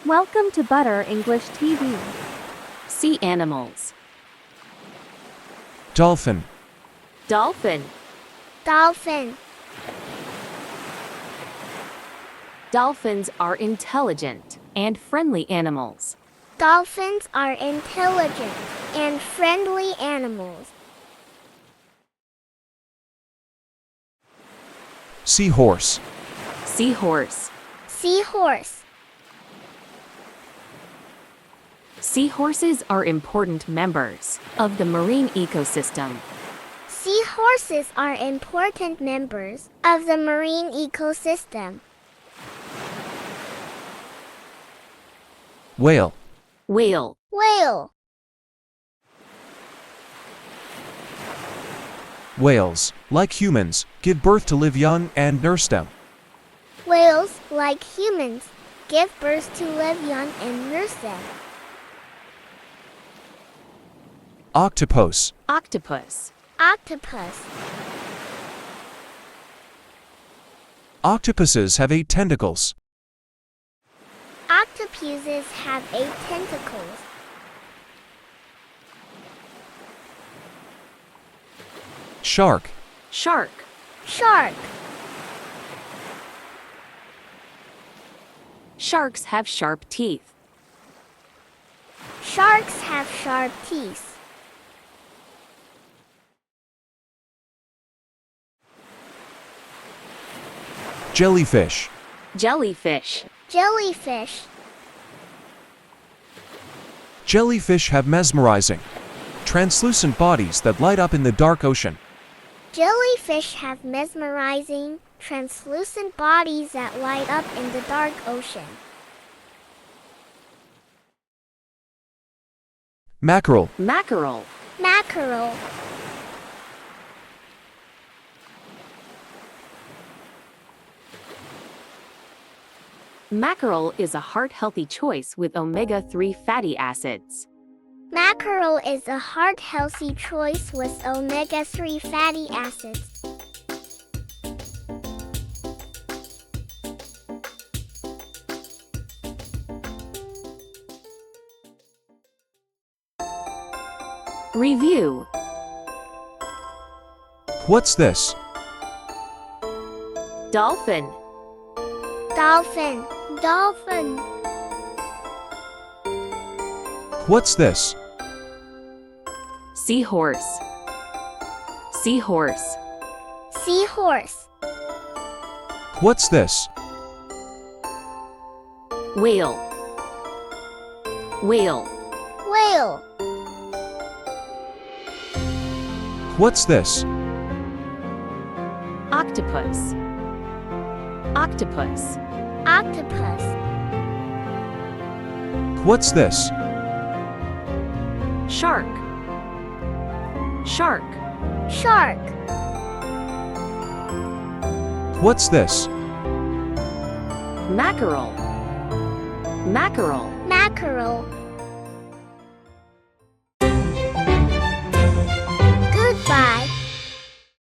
Welcome to Butter English TV. Sea animals. Dolphin. Dolphin. Dolphin. Dolphins are intelligent and friendly animals. Dolphins are intelligent and friendly animals. Seahorse. Seahorse. Seahorse. Seahorses are important members of the marine ecosystem. Seahorses are important members of the marine ecosystem. Whale. Whale. Whale. Whales, like humans, give birth to live young and nurse them. Whales, like humans, give birth to live young and nurse them. Octopus. Octopus. Octopus. Octopuses have 8 tentacles. Octopuses have 8 tentacles. Shark. Shark. Shark. Sharks have sharp teeth. Sharks have sharp teeth. Jellyfish. Jellyfish. Jellyfish. Jellyfish have mesmerizing, translucent bodies that light up in the dark ocean. Jellyfish have mesmerizing, translucent bodies that light up in the dark ocean. Mackerel. Mackerel. Mackerel. Mackerel is a heart-healthy choice with omega-3 fatty acids. Mackerel is a heart-healthy choice with omega-3 fatty acids. Review. What's this? Dolphin. Dolphin. Dolphin. What's this? Seahorse. Seahorse. Seahorse. What's this? Whale. Whale. Whale. What's this? Octopus. Octopus. Octopus. What's this? Shark. Shark. Shark. What's this? Mackerel. Mackerel. Mackerel.